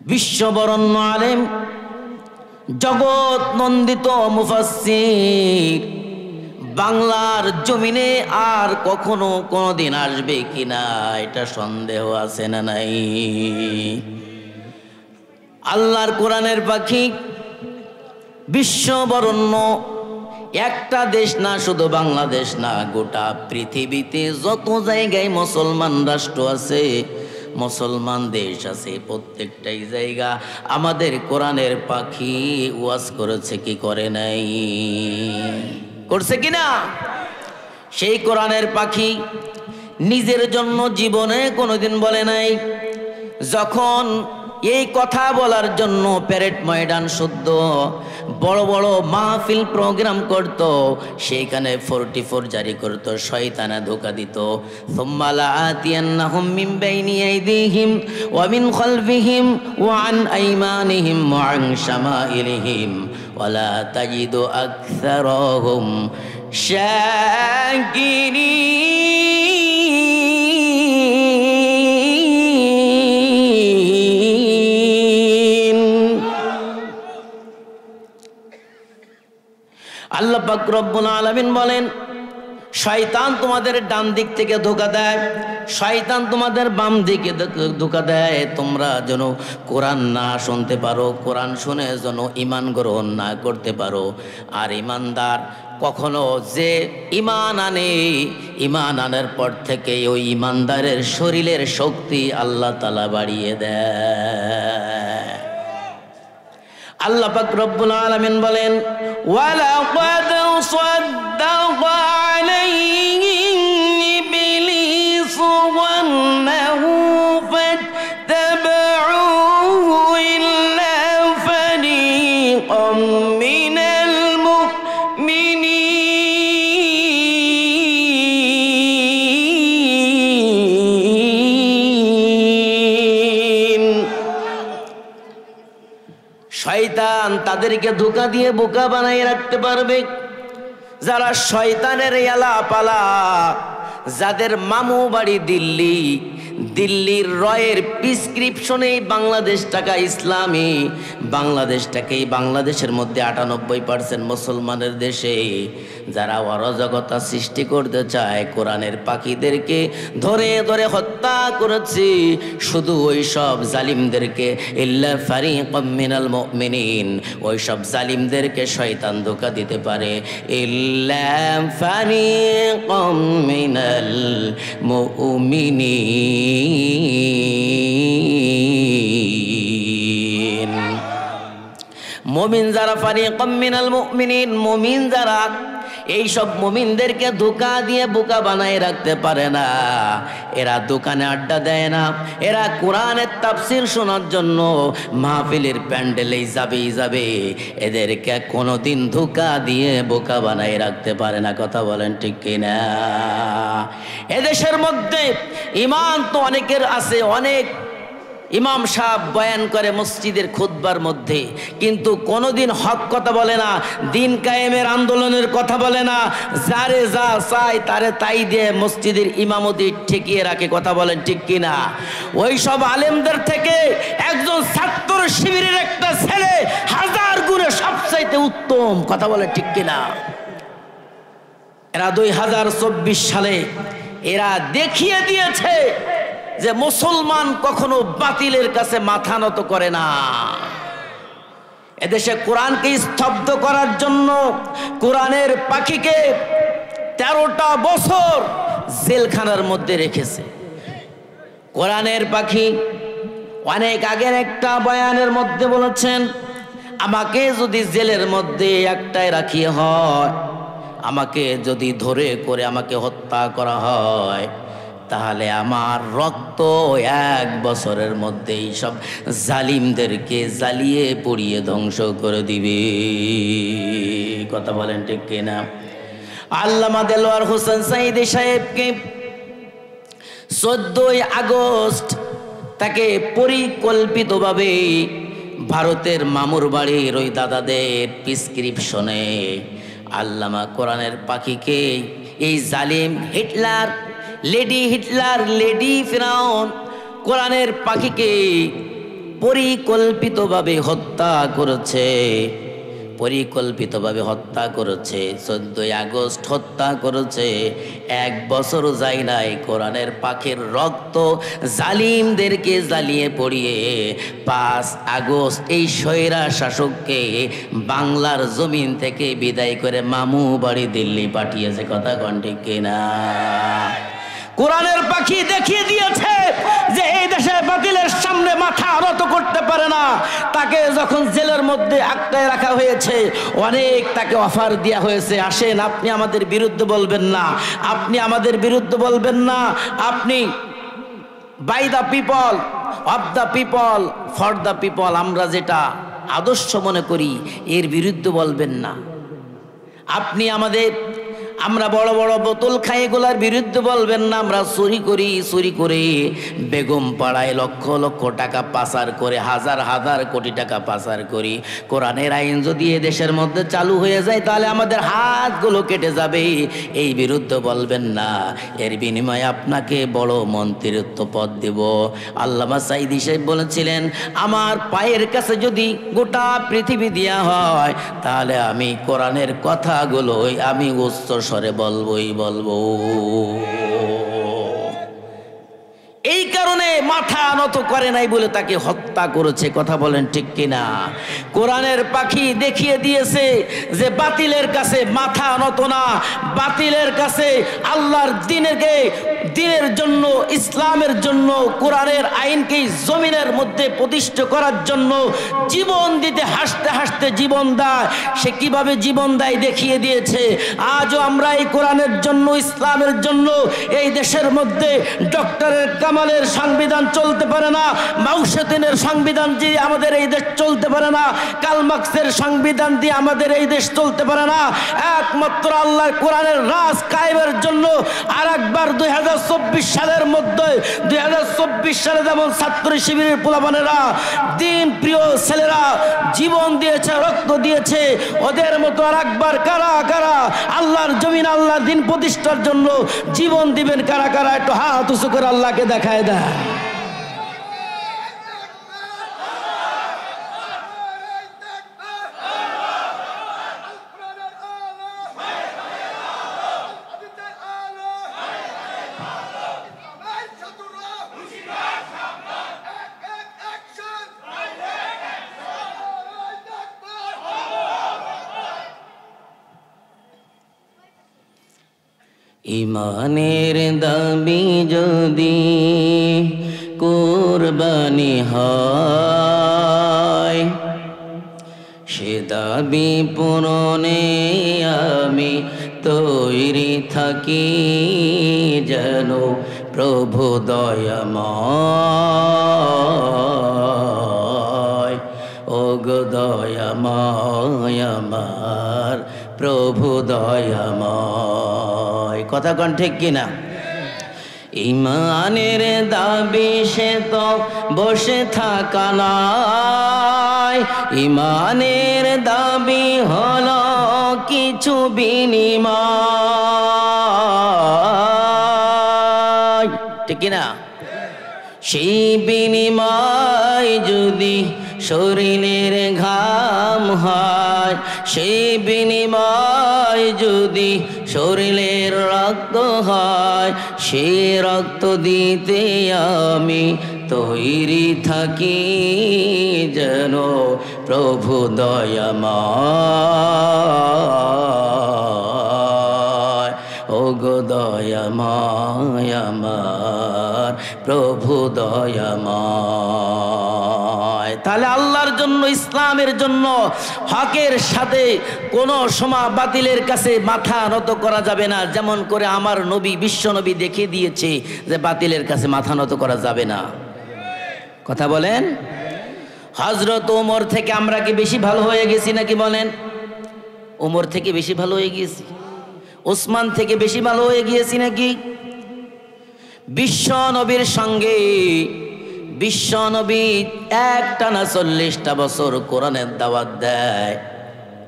বিশ্ববরণ্য আলেম, জগৎ নন্দিত মুফাসসির, বাংলার জমিনে আর কখনো কোনোদিন আসবে কিনা এটা সন্দেহ আছে না নাই? আল্লাহর কোরআনের পাখি, বিশ্ববরণ্য, একটা দেশ না, শুধু বাংলাদেশ না, গোটা পৃথিবীতে যত জায়গায় মুসলমান রাষ্ট্র আছে, মুসলমান দেশ আছে, প্রত্যেকটাই জায়গা আমাদের কোরআনের পাখি ওয়াজ করেছে কি করে নাই? করছে কিনা? সেই কোরআনের পাখি নিজের জন্য জীবনে কোনোদিন বলে নাই। যখন এই কথা বলার জন্য প্যারেড ময়দান শুদ্ধ বড় বড় মাহফিল প্রোগ্রাম করত, সেইখানে 44 জারি করত, শয়তানে ধোঁকা দিত। সুম্মা লাআতিয়ান্নাহুম মিন বাইনি আইদিহিম ওয়া মিন খালফিহিম ওয়া আন আইমানিহিম ওয়া আন শামাইলিহিম ওয়া লা তাজিদু আকসারাহুম শাকিরিন। আল্লাহ পাক রব্বুল আলামিন বলেন, শয়তান তোমাদের ডান দিক থেকে ধোঁকা দেয়, শয়তান তোমাদের বাম দিকে ধোঁকা দেয়, তোমরা যেন কোরআন না শুনতে পারো, কোরআন শুনে যেন ঈমান গ্রহণ না করতে পারো। আর ঈমানদার কখনো যে ঈমান আনে, ঈমান আনার পর থেকে ওই ঈমানদারের শরীরের শক্তি আল্লাহ তাআলা বাড়িয়ে দেয়। আল্লাহ পাক রব্বুল আলামিন বলেন, ওয়ালাকাদ সাদ্দাকা আলাইহিম ইবলিসু ওয়ান্নাহু ফাত্তাবাউহু ইল্লা ফারীকাম মিনাল মুমিনিন। শয়তান তাদেরকে ধোঁকা দিয়ে বোকা বানাই রাখতে পারবে। যারা শয়তানের এলা পালা, যাদের মামু বাড়ি দিল্লি, দিল্লির রয়ের প্রিসক্রিপশনে বাংলাদেশ টাকা ইসলামী, বাংলাদেশটাকেই বাংলাদেশের মধ্যে 98% মুসলমানের দেশে, যারা অরাজকতা সৃষ্টি করতে চায়, কোরআনের পাখিদেরকে ধরে ধরে হত্যা করেছে। শুধু ওই সব জালিমদেরকে, ইল্লা ফারীকাম মিনাল মুমিনিন, ওই সব জালিমদেরকে শয়তান ধোঁকা দিতে পারে। ইল্লা ফারীকাম মিনাল মুমিনিন। মুমিন যারা, ফারীকাম মিনাল মুমিনিন, মুমিন যারা, এই সব মুমিনদেরকে ধোঁকা দিয়ে বোকা বানায় রাখতে পারে না। এরা দোকানে আড্ডা দেয় না, এরা কোরআনের তাফসীর শোনার জন্য মাহফিলের প্যান্ডেলেই যাবে। এদেরকে কোনোদিন ধোঁকা দিয়ে বোকা বানায় রাখতে পারে না। কথা বলেন ঠিক কিনা? এদেশের মধ্যে ঈমান তো অনেকের আছে, অনেক ইমাম সাহেব বয়ান করে মসজিদের খুতবার মধ্যে, কিন্তু কোনোদিন হক কথা বলে না, দিন কায়েমের আন্দোলনের কথা বলে না, যারে যা চায় তারে তাই দিয়ে মসজিদের ইমামতি ঠেকিয়ে রাখে। কথা বলেন ঠিক কিনা? ওই সব আলেমদের থেকে একজন ছাত্র শিবিরের একটা ছেলে 1000 গুণে সবচাইতে উত্তম। কথা বলেন ঠিক কিনা? এরা 2024 সালে এরা দেখিয়ে দিয়েছে যে মুসলমান কখনো বাতিলের কাছে মাথা নত করে না। এদেশে কোরআনকে স্তব্ধ করার জন্য কোরআনের পাখিকে 13টা বছর জেলখানার মধ্যে রেখেছে। কোরআনের পাখি অনেক আগের একটা বয়ানের মধ্যে বলেছেন, আমাকে যদি জেলের মধ্যে একটাই রাখিয়ে হয়, আমাকে যদি ধরে করে আমাকে হত্যা করা হয়, তাহলে আমার রক্ত 1 বছরের মধ্যেই সব জালিমদেরকে জ্বালিয়ে পুড়িয়ে ধ্বংস করে দিবে। কথা বলেন ঠিক কিনা? আল্লামা দেলোয়ার হোসেন সাঈদী সাহেবকে 14ই আগস্ট তাকে পরিকল্পিতভাবে ভারতের মামুর বাড়ির ওই দাদাদের প্রিসক্রিপশনে আল্লামা কোরআনের পাখিকে, এই জালিম হিটলার, লেডি ফিরাউন কোরআনের পাখিকে পরিকল্পিতভাবে হত্যা করেছে, পরিকল্পিতভাবে হত্যা করেছে। 14 আগস্ট হত্যা করেছে। 1 বছর যায় নাই, কোরআনের পাখির রক্ত জালিমদেরকে জ্বালিয়ে পড়িয়ে 5 আগস্ট এই স্বৈরা শাসককে বাংলার জমিন থেকে বিদায় করে মামু বাড়ি দিল্লি পাঠিয়েছে। কথা কোন ঠিক কিনা? কোরআনের পাখি দেখিয়ে দিয়েছে যে এই দেশে বাতিলের সামনে মাথা নত করতে পারে না। তাকে যখন জেলের মধ্যে আটকায় রাখা হয়েছে, অনেক তাকে অফার দেওয়া হয়েছে, আসেন আপনি আমাদের বিরুদ্ধে বলবেন না, আপনি আমাদের বিরুদ্ধে বলবেন না, আপনি by the people, of the people, for the people, আমরা যেটা আদর্শ মনে করি এর বিরুদ্ধে বলবেন না, আপনি আমরা বড় বড় বোতল খাই এগুলার বিরুদ্ধে বলবেন না, আমরা চুরি করি, চুরি করে বেগম পাড়ায় লক্ষ লক্ষ টাকা পাচার করে, হাজার হাজার কোটি টাকা পাচার করি। কোরআনের আইন যদি এ দেশের মধ্যে চালু হয়ে যায় তাহলে আমাদের হাতগুলো কেটে যাবে, এই বিরুদ্ধে বলবেন না, এর বিনিময়ে আপনাকে বড় মন্ত্রিত্ব পদ দেব। আল্লামা সাঈদী সাহেব বলেছিলেন, আমার পায়ের কাছে যদি গোটা পৃথিবী দেয়া হয় তাহলে আমি কোরআনের কথাগুলোই আমি উচ্চ স্বরে বলবই বলবো। এই কারণে মাথা নত করে নাই বলে তাকে হত্যা করেছে। কথা বলেন ঠিক কিনা? কোরআনের পাখি দেখিয়ে দিয়েছে যে বাতিলের কাছে মাথা নত না, বাতিলের কাছে আল্লাহর দিনের জন্য, ইসলামের জন্য, কোরআনের আইনকে জমিনের মধ্যে প্রতিষ্ঠা করার জন্য জীবন দিতে হাসতে হাসতে জীবন দেয়। সে কিভাবে জীবন দেয় দেখিয়ে দিয়েছে। আজও আমরা এই কোরআনের জন্য, ইসলামের জন্য এই দেশের মধ্যে ডক্টরের কামালের সংবিধান চলতে পারে না, মাউসেতিনের সংবিধান দিয়ে আমাদের এই দেশ চলতে পারে না, কার্ল মার্কসের সংবিধান দিয়ে আমাদের এই দেশ চলতে পারে না। একমাত্র আল্লাহর কোরআনের রাজ কায়েমের জন্য আরেকবার 2024 সালের মধ্যে, 2024 সালে যেমন ছাত্র শিবিরের পোলাপানেরা, দিন প্রিয় ছেলেরা জীবন দিয়েছে, রক্ত দিয়েছে, ওদের মতো আরেকবার কারা কারা আল্লাহর জমিন, আল্লাহর দিন প্রতিষ্ঠার জন্য জীবন দিবেন কারা কারা? একটু হাত উঁচু করে আল্লাহকে দেখায় দেয়। ইমানের দাবি যদি কুরবানি হয়, সে দাবি পূরণে আমি তৈরি থাকি, যেন প্রভু দয়াময়, ওগো দয়াময় আমার প্রভু দয়াময়। কথা কোন ঠিক কিনা? ইমানের দাবি সে তো বসে থাকা নয়, ইমানের দাবি হলো কিছু বিনিময়, ঠিক কিনা? সেই বিনিময় যদি শরীরের ঘাম হয়, সেই বিনিময় যদি শরীরের রক্ত হয়, সে রক্ত দিতে আমি তৈরি থাকি, যেন প্রভু দয়াময়, ওগো দয়াময় আমার প্রভু দয়াময়। তাহলে আল্লাহর জন্য, ইসলামের জন্য, হকের সাথে কোনো সময় বাতিলের কাছে মাথা নত করা যাবে না। যেমন করে আমার নবী, বিশ্ব নবী দেখিয়ে দিয়েছে যে বাতিলের কাছে মাথা নত করা যাবে না। কথা বলেন? হযরত ওমর থেকে আমরা কি বেশি ভালো হয়ে গেছি নাকি বলেন? ওমর থেকে বেশি ভালো হয়ে গিয়েছি? ওসমান থেকে বেশি ভালো হয়ে গিয়েছি নাকি? বিশ্ব নবীর সঙ্গে বিশ্ব নবী একটানা 40টা বছর কোরআনের দাওয়াত দেয়,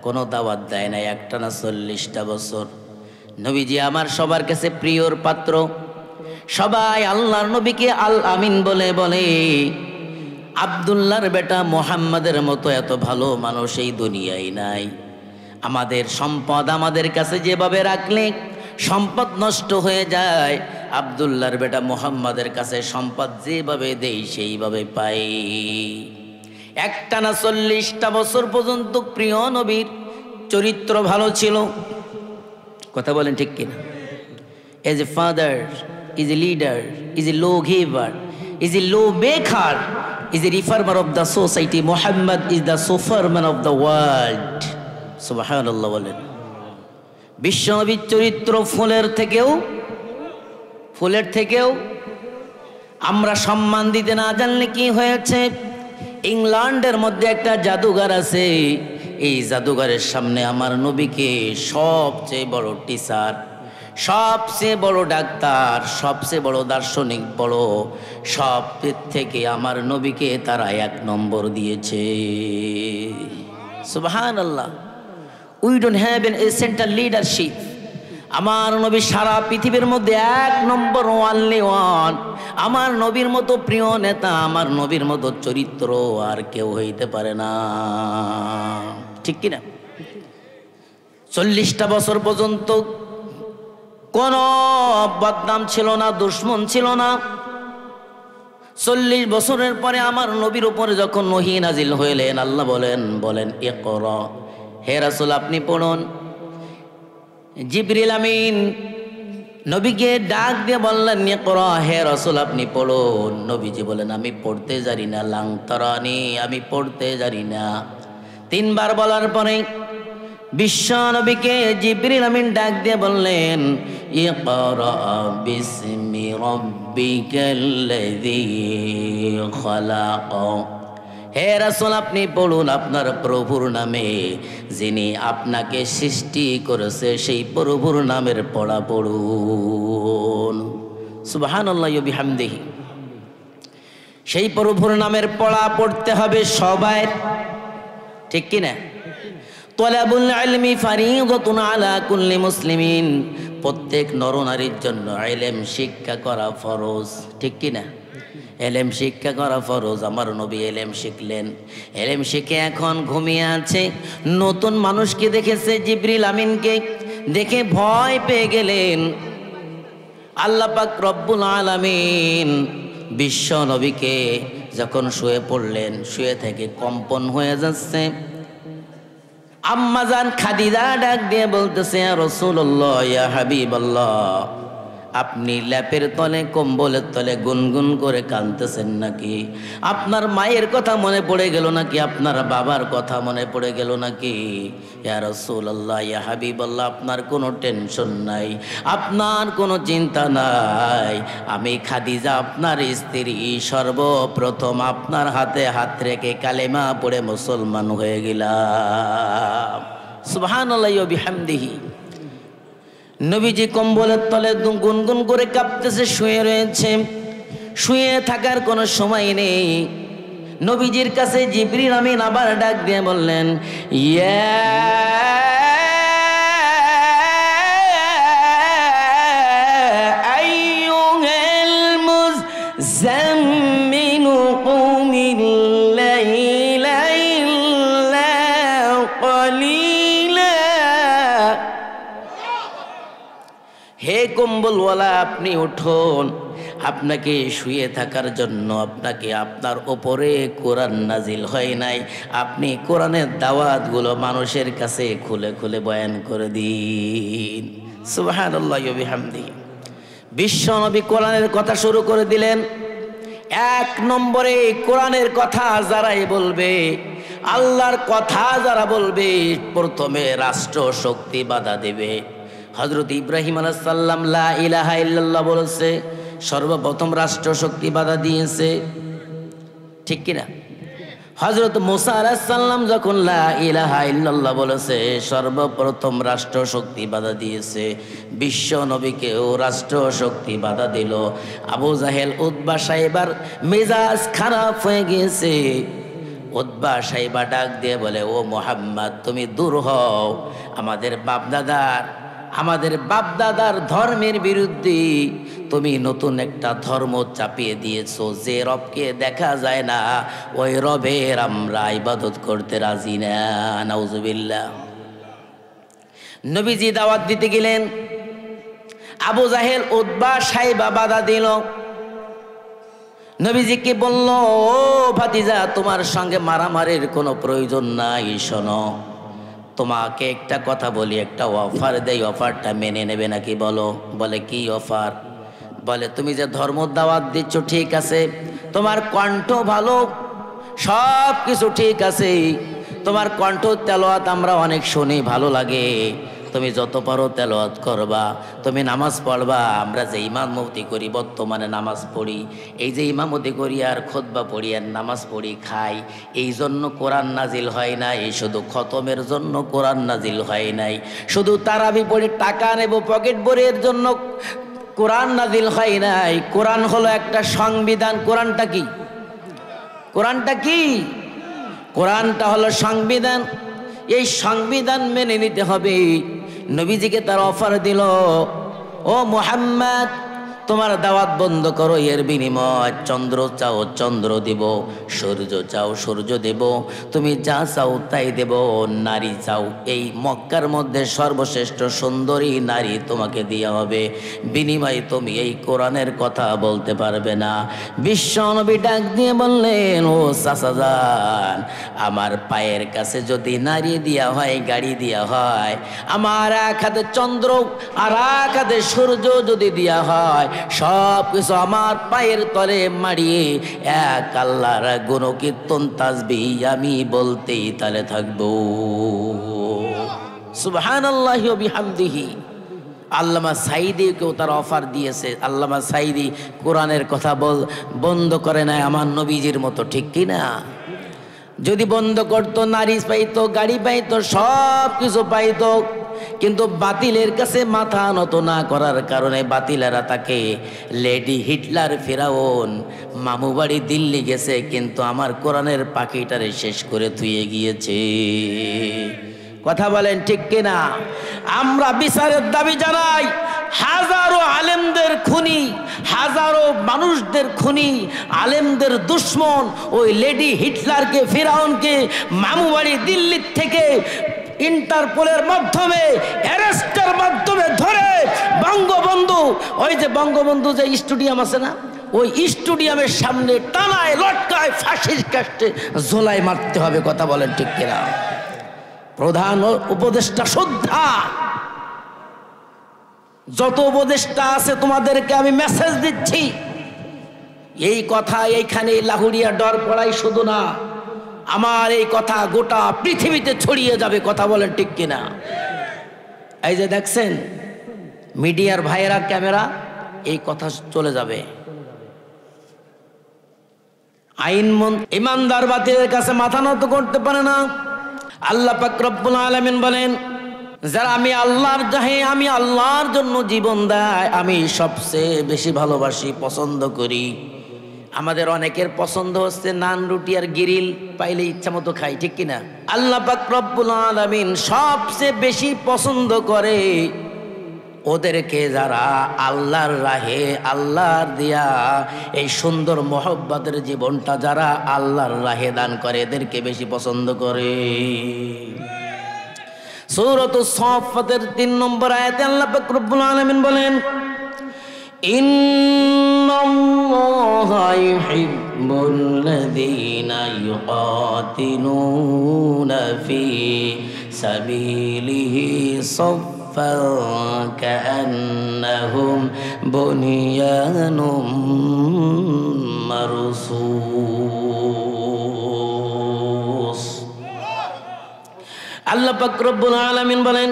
কোনো দাওয়াত দেয় না, একটানা 40টা বছর। নবীজি আমার সবার কাছে প্রিয়র পাত্র, সবাই আল্লাহর নবীকে আল আমিন বলে বলে। আব্দুল্লাহর বেটা মোহাম্মদের মতো এত ভালো মানুষ এই দুনিয়ায় নাই। আমাদের সম্পদ আমাদের কাছে যেভাবে রাখলে সম্পদ নষ্ট হয়ে যায়, আব্দুল্লাহর বেটা মোহাম্মদের কাছে সম্পদ যেভাবে দেই সেইভাবে পাই। একটানা 40টা বছর পর্যন্ত প্রিয় নবীর চরিত্র ভালো ছিল। কথা বলেন ঠিক কিনা? As a father, is a leader, is a law giver, is a law maker, is a reformer of the society, Mohammad is the superman of the world. সুবহানাল্লাহ বলেন। বিশ্বনবীর চরিত্র ফুলের থেকেও আমরা সম্মান দিতে না জানলে কি হয়েছে? ইংল্যান্ডের মধ্যে একটা জাদুঘর আছে, এই জাদুঘরের সামনে আমার নবীকে সবচেয়ে বড় টিচার, সবচেয়ে বড় ডাক্তার, সবচেয়ে বড় দার্শনিক, বড় সব থেকে আমার নবীকে তারা 1 নম্বর দিয়েছে। সুবহানাল্লাহ। We don't have an central leadership. আমার নবী সারা পৃথিবীর মধ্যে 1 নম্বর, ওয়ানলি ওয়ান। আমার নবীর মতো প্রিয় নেতা, আমার নবীর মতো চরিত্র আর কেউ হইতে পারে না। ঠিক কিনা? 40টা বছর পর্যন্ত কোন বদনাম ছিল না, দুশ্মন ছিল না। 40 বছরের পরে আমার নবীর উপরে যখন ওহী নাজিল হইলেন, আল্লাহ বলেন ইকরা, হে রাসূল আপনি পড়ুন। জিবরিল আমিন নবীকে ডাক দিয়ে বললেন ইকরা, হে রাসূল আপনি পড়ুন। নবীজি বলেন আমি পড়তে জানি না, লাং তারানি, আমি পড়তে জানি না। 3 বার বলার পরে বিশ্ব নবীকে জিবরিল আমিন ডাক দিয়ে বললেন ইকরা বিসমি রাব্বিকাল্লাযী খালাক, হে রাসূল আপনি পড়ুন আপনার প্রভুর নামে, যিনি আপনাকে সৃষ্টি করেছে, সেই প্রভুর নামের পড়া পড়ুন। সুবহানাল্লাহি ওয়া বিহামদিহি। সেই প্রভুর নামের পড়া পড়তে হবে সবাই, ঠিক কি না? তলাবুল ইলমি ফারিদাতুন আলা কুল্লি মুসলিমিন, প্রত্যেক নরনারীর জন্য ইলম শিক্ষা করা ফরজ, ঠিক কি না? এলেম শিক্ষা করা ফরজ। আমার নবী এলেম শিখলেন, এলেম শিখে এখন ঘুমিয়ে আছে। নতুন মানুষকে দেখেছে, জিবরিল আমিনকে দেখে ভয় পেয়ে গেলেন। আল্লাহ পাক রব্বুল আলামিন বিশ্ব নবীকে যখন শুয়ে পড়লেন, শুয়ে থেকে কম্পন হয়ে যাচ্ছে। আম্মাজান খাদিজা ডাক দিয়ে বলতেছে ইয়া রাসূলুল্লাহ, ইয়া হাবিবাল্লাহ, আপনি ল্যাপের তলে, কম্বলের তলে গুনগুন করে কাঁদতেছেন নাকি? আপনার মায়ের কথা মনে পড়ে গেল নাকি? আপনার বাবার কথা মনে পড়ে গেল নাকি? ইয়া রাসূলুল্লাহ, ইয়া হাবিবাল্লাহ, আপনার কোনো টেনশন নাই, আপনার কোনো চিন্তা নাই। আমি খাদিজা আপনার স্ত্রী, সর্বপ্রথম আপনার হাতে হাত রেখে কালেমা পড়ে মুসলমান হয়ে গেলাম। সুবহানাল্লাহি ওয়া বিহামদিহি। নবীজি কম্বলের তলে গুনগুন করে কাঁপতেছে, শুয়ে রয়েছে। শুয়ে থাকার কোনো সময় নেই। নবীজির কাছে জিবরিল আমিন আবার ডাক দিয়ে বললেন ইয়া আইয়ুহাল মুযাম্মিলু কুমিল লাইলা ইল্লা কলিলা, হে কম্বলওয়ালা আপনি উঠুন। আপনাকে শুয়ে থাকার জন্য আপনাকে আপনার ওপরে কোরআন নাজিল হয় নাই, আপনি কোরআনের দাওয়াতগুলো মানুষের কাছে খুলে খুলে বয়ান করে দিন। সুবহানাল্লাহি ওয়া বিহামদিহি। বিশ্ব নবী কোরআনের কথা শুরু করে দিলেন। 1 নম্বরে কোরআনের কথা যারাই বলবে, আল্লাহর কথা যারা বলবে, প্রথমে রাষ্ট্র শক্তি বাধা দেবে। হযরত ইব্রাহিম আলাইহিস সালাম লা ইলাহা ইল্লাল্লাহ বলেছে, সর্বপ্রথম রাষ্ট্র শক্তি বাধা দিয়েছে, ঠিক কিনা? হযরত মুসা আলাইহিস সালাম যখন লা ইলাহা ইল্লাল্লাহ বলেছে, সর্বপ্রথম রাষ্ট্র শক্তি বাধা দিয়েছে। বিশ্ব নবীকেও রাষ্ট্র শক্তি বাধা দিল। আবু জাহেল, উতবা সাহেবার মেজাজ খারাপ হয়ে গিয়েছে। উতবা সাহেবা ডাক দিয়ে বলে, ও মুহাম্মদ তুমি দূর হও, আমাদের বাপদাদার আমাদের বাপদাদার ধর্মের বিরুদ্ধে তুমি নতুন একটা ধর্ম চাপিয়ে দিয়েছো, যে রবকে দেখা যায় না ওই রবের আমরা ইবাদত করতে রাজি না। নাউজুবিল্লাহ। নবীজি দাওয়াত দিতে গেলেন, আবু জাহেল উতবা সাইবা বাধা দিল। নবীজিকে বলল, ও ভাতিজা, তোমার সঙ্গে মারামারির কোনো প্রয়োজন নাই, শোনো তোমাকে একটা কথা বলি, একটা অফার দেই, অফারটা মেনে নেবে নাকি বলো? বলে কি অফার? বলে তুমি যে ধর্ম দাওয়াত দিচ্ছ ঠিক আছে, তোমার কণ্ঠ ভালো, সব কিছু ঠিক আছে, তোমার কণ্ঠ তেলাওয়াত আমরা অনেক শুনি, ভালো লাগে, তুমি যত পারো তেলাওয়াত করবা, তুমি নামাজ পড়বা। আমরা যে ইমামতি করি, বর্তমানে নামাজ পড়ি, এই যে ইমামতি করি আর খুতবা পড়ি আর নামাজ পড়ি খাই, এই জন্য কোরআন নাজিল হয় নাই, শুধু খতমের জন্য কোরআন নাজিল হয় নাই, শুধু তারাবি পড়ে টাকা নেব পকেট ভরের জন্য কোরআন নাজিল হয় নাই। কোরআন হলো একটা সংবিধান। কোরআনটা কি? কোরআনটা কি? কোরআনটা হলো সংবিধান। এই সংবিধান মেনে নিতে হবে। নবীজিকে তার অফার দিল, ও মুহাম্মদ, তোমার দাওয়াত বন্ধ করো, এর বিনিময় চন্দ্র চাও চন্দ্র দেব, সূর্য চাও সূর্য দেব, তুমি যা চাও তাই দেব। নারী চাও, এই মক্কার মধ্যে সর্বশ্রেষ্ঠ সুন্দরী নারী তোমাকে দেওয়া হবে, বিনিময়ে তুমি এই কোরআনের কথা বলতে পারবে না। বিশ্বনবী ডাক দিয়ে বললেন, ও চাচাজান, আমার পায়ের কাছে যদি নারী দেওয়া হয়, গাড়ি দেওয়া হয়, আমার এক হাতে চন্দ্র আর এক হাতে সূর্য যদি দেওয়া হয়, সব কিছু আমার পায়ের তলে মারিয়ে এক আল্লাহর গুণকীর্তন তাসবিহ আমি বলতেই তালে থাকবো। সুবহানাল্লাহি ওয়া বিহামদিহি। আল্লামা সাঈদীকেও তার অফার দিয়েছে। আল্লামা সাঈদী কোরআনের কথা বন্ধ করে নাই আমার নবীজির মতো, ঠিক কি না? যদি বন্ধ করতো, নারী পাইতো, গাড়ি পাইতো, সব কিছু পাইতো, কিন্তু বাতিলের কাছে মাথা নত না করার কারণে বাতিলেরা তাকে লেডি হিটলার ফেরাউন মামু বাড়ি দিল্লি গেছে, কিন্তু আমার কোরআনের পাখিটারে শেষ করে থুয়ে গিয়েছে। কথা বলেন ঠিক কিনা? আমরা বিচারের দাবি জানাই। হাজারো আলেমদের খুনি, হাজারো মানুষদের খুনি, আলেমদের দুশ্মন ওই লেডি হিটলারকে, ফেরাউনকে মামু বাড়ি দিল্লির থেকে ইন্টারপোলের মাধ্যমে, অ্যারেস্টের মাধ্যমে ধরে বঙ্গবন্ধু, ওই যে বঙ্গবন্ধু যে স্টেডিয়াম আছে না, ওই স্টেডিয়ামের সামনে টানায় লটকায় ফাঁসির কাস্টে ঝোলাই মারতে হবে। কথা বলেন ঠিক কিনা? প্রধান উপদেষ্টা শ্রদ্ধা, যত উপদেষ্টা আছে তোমাদেরকে আমি মেসেজ দিচ্ছি, এই কথা এইখানে লাহুরিয়া ডর পড়াই শুধু না, আমার এই কথা গোটা পৃথিবীতে ছড়িয়ে যাবে। কথা বলেন ঠিক কিনা? এই যে দেখছেন মিডিয়ার ভাইয়েরা, ক্যামেরা, এই কথা চলে যাবে। আইন ইমানদার বাতিলের কাছে মাথা নত করতে পারে না। আল্লাহ পাক রব্বুল আলামিন বলেন, যারা আমি আল্লাহর জাহে, আমি আল্লাহর জন্য জীবন দেয়, আমি সবচেয়ে বেশি ভালোবাসি, পছন্দ করি। আমাদের অনেকের পছন্দ হচ্ছে নান, রুটি আর গিরিল, পাইলে ইচ্ছা মতো খাই, ঠিক কিনা? আল্লাহ পাক রব্বুল আলামিন সবচেয়ে বেশি পছন্দ করে ওদেরকে যারা আল্লাহর রাহে, আল্লাহর দিয়া এই সুন্দর মহব্বতের জীবনটা যারা আল্লাহর রাহে দান করে, এদেরকে বেশি পছন্দ করে। সূরাতুস সাফফাতের ৩ নম্বর আয়াতে আল্লাহ পাক রব্বুল আলামিন বলেন, ইন্নাল্লাহা ইউহিব্বুল্লাযীনা ইউকাতিলুনা ফী সাবিলিহি সাফফান কাআন্নাহুম বুনিয়ানুম মারসুস। আল্লাহ পাক রব্বুল আলামিন বলেন,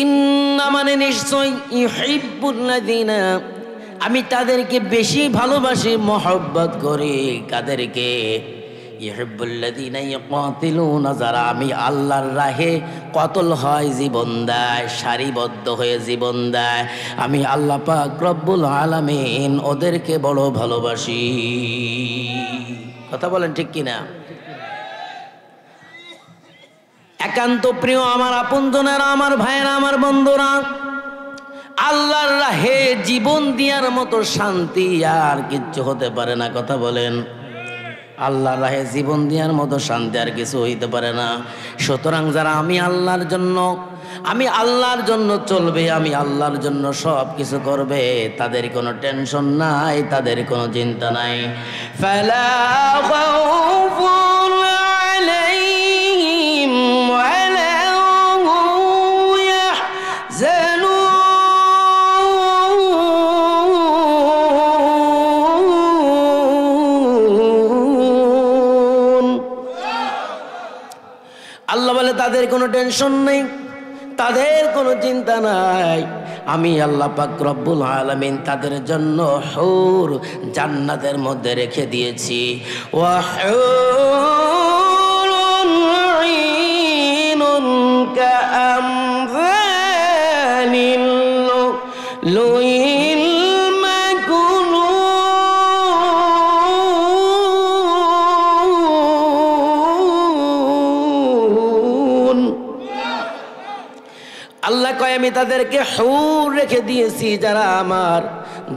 ইন্না মানে নিশ্চয়, ইউহিব্বুল্লাযীনা, আমি তাদেরকে বেশি ভালোবাসি, মহব্বত করি। কাদেরকে? ইউহিব্বুল্লাযীনা ইউকাতিলুনা, যারা আমি আল্লাহর রাহে কতল হয়, জীবন দেয়, সারিবদ্ধ হয়ে জীবন দেয়, আমি আল্লাহ পাক রব্বুল আলামিন ওদেরকে বড় ভালোবাসি। কথা বলেন ঠিক কিনা? একান্ত প্রিয় আমার আপনজনেরা, আমার ভাইয়েরা, আমার বন্ধুরা, আল্লাহর রাহে জীবন দেওয়ার মতো শান্তি আর কিচ্ছু হতে পারে না। কথা বলেন, আল্লাহর রাহে জীবন দেওয়ার মতো শান্তি আর কিছু হইতে পারে না। সুতরাং যারা আমি আল্লাহর জন্য চলবে, আমি আল্লাহর জন্য সব কিছু করবে, তাদের কোনো টেনশন নাই, তাদের কোনো চিন্তা নাই। ফালা খাউফুন আলাইহিম ওয়ালা হুম ইয়াহজানুন। আল্লাহ বলে তাদের কোনো টেনশন নেই, তাদের কোনো চিন্তা নাই। আমি আল্লাহ পাক রব্বুল আলামিন তাদের জন্য হুর জান্নাতের মধ্যে রেখে দিয়েছি। ওয়া হুরুন ঈনুন কাআমসালিল লুইল মাকুনুন। আল্লাহ কয় আমি তাদেরকে হুর রেখে দিয়েছি যারা আমার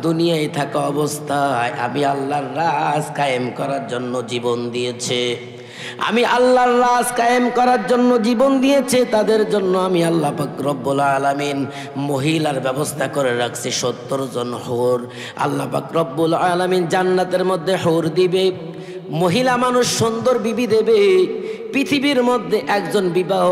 দুনিয়ায় থাকা অবস্থায় আমি আল্লাহর রাজ কায়েম করার জন্য জীবন দিয়েছে। আমি আল্লাহর রাজ কায়েম করার জন্য জীবন দিয়েছে, তাদের জন্য আমি আল্লাহ পাক রব্বুল আলামিন মহিলার ব্যবস্থা করে রাখছি 70 জন হুর। আল্লাহ পাক রব্বুল আলামিন জান্নাতের মধ্যে হুর দিবে, মহিলা মানুষ সুন্দর বিবি দেবে। পৃথিবীর মধ্যে একজন বিবাহ